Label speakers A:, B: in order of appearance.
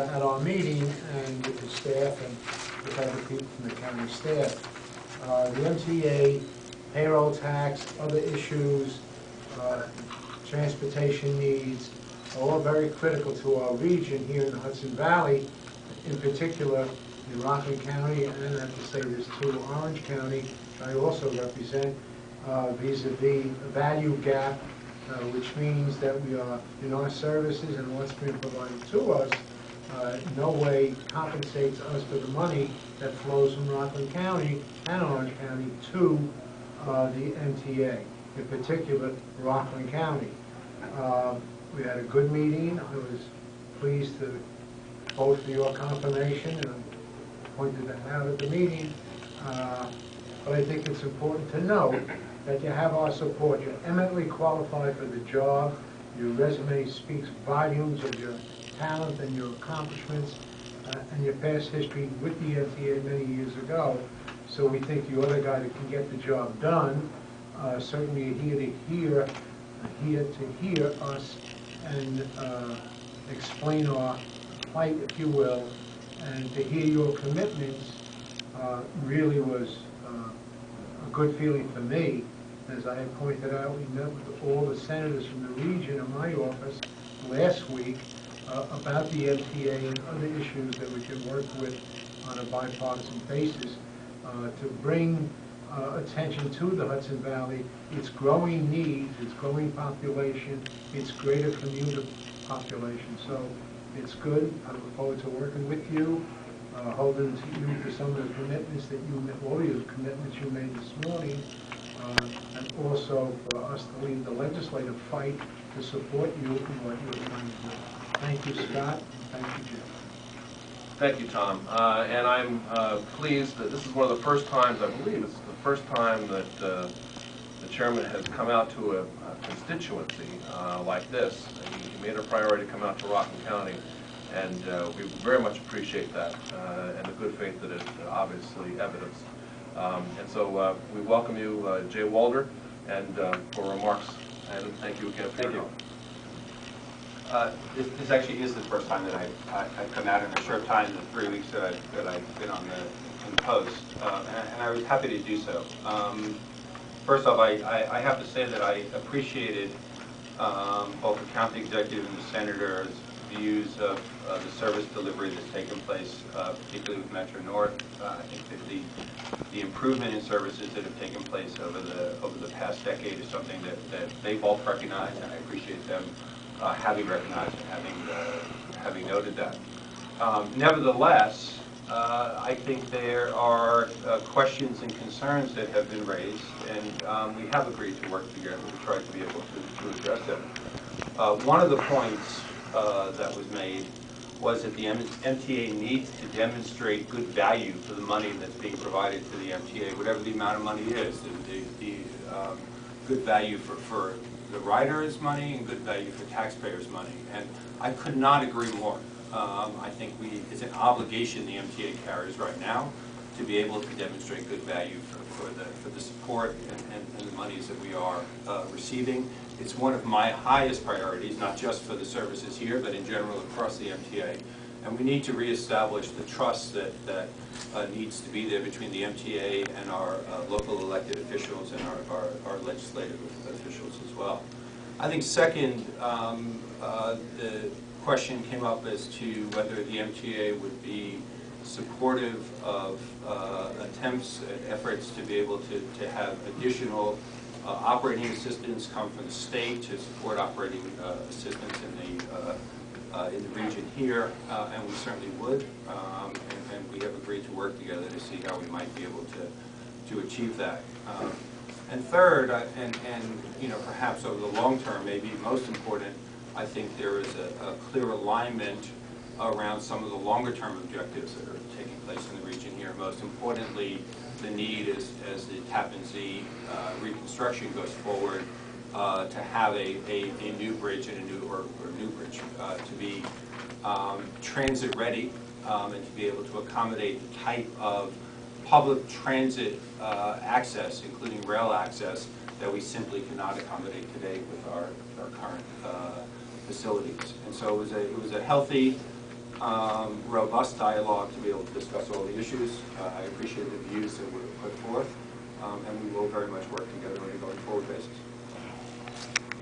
A: at our meeting and with the staff and with other people from the county staff. The MTA, payroll tax, other issues, transportation needs, are all very critical to our region here in the Hudson Valley, in particular in Rockland County, and I have to say this too, Orange County, which I also represent, vis-a-vis a value gap, which means that we are, in our services and what's being provided to us, in no way compensates us for the money that flows from Rockland County and Orange County to the MTA, in particular Rockland County. We had a good meeting. I was pleased to vote for your confirmation, and I pointed that out at the meeting. But I think it's important to know that you have our support. You're eminently qualified for the job. Your resume speaks volumes of your talent and your accomplishments and your past history with the MTA many years ago. So we think you're the guy that can get the job done. Certainly you're here to hear us and explain our plight, if you will, and to hear your commitments really was a good feeling for me. As I had pointed out, we met with all the senators from the region in my office last week about the MTA and other issues that we can work with on a bipartisan basis to bring attention to the Hudson Valley, its growing needs, its growing population, its greater commuter population. So it's good. I look forward to working with you, holding to you for some of the commitments that all your commitments you made this morning, and also for us to lead the legislative fight to support you in what you're trying to do. Thank you, Scott. Thank you, Jim.
B: Thank you, Tom. And I'm pleased that this is one of the first times, I believe it's the first time that the chairman has come out to a constituency like this. He made a priority to come out to Rockland County, and we very much appreciate that and the good faith that it obviously evidenced. And so we welcome you, Jay Walder, and for remarks, and thank you again. Thank you.
C: This actually is the first time that I've come out in a short time, the 3 weeks that I've been on in the post, and I was happy to do so. First off, I have to say that I appreciated both the county executive and the senator's views of the service delivery that's taken place, particularly with Metro North. I think that the improvement in services that have taken place over the past decade is something that they both recognize, and I appreciate them having recognized and having noted that. Nevertheless, I think there are questions and concerns that have been raised, and we have agreed to work together to try to be able to address them. One of the points that was made was that the MTA needs to demonstrate good value for the money that's being provided to the MTA, whatever the amount of money is, the good value for the rider's money and good value for taxpayers' money. And I could not agree more. I think it's an obligation the MTA carries right now to be able to demonstrate good value for the support and the monies that we are receiving. It's one of my highest priorities, not just for the services here, but in general across the MTA. And we need to reestablish the trust that needs to be there between the MTA and our local elected officials and our legislative officials as well. I think second, the question came up as to whether the MTA would be supportive of attempts and efforts to be able to have additional operating assistance come from the state to support operating assistance in the region here, and we certainly would, and we have agreed to work together to see how we might be able to achieve that. And third, and perhaps over the long term, maybe most important, I think there is a clear alignment around some of the longer term objectives that are taking place in the region here. Most importantly, the need as the Tappan Zee reconstruction goes forward to have a new bridge and a new bridge to be transit ready and to be able to accommodate the type of public transit access, including rail access, that we simply cannot accommodate today with our current facilities. And so it was a healthy
D: robust dialogue to be able to discuss all the issues. I appreciate the views that were put forth, and we will very much work together on a going forward basis.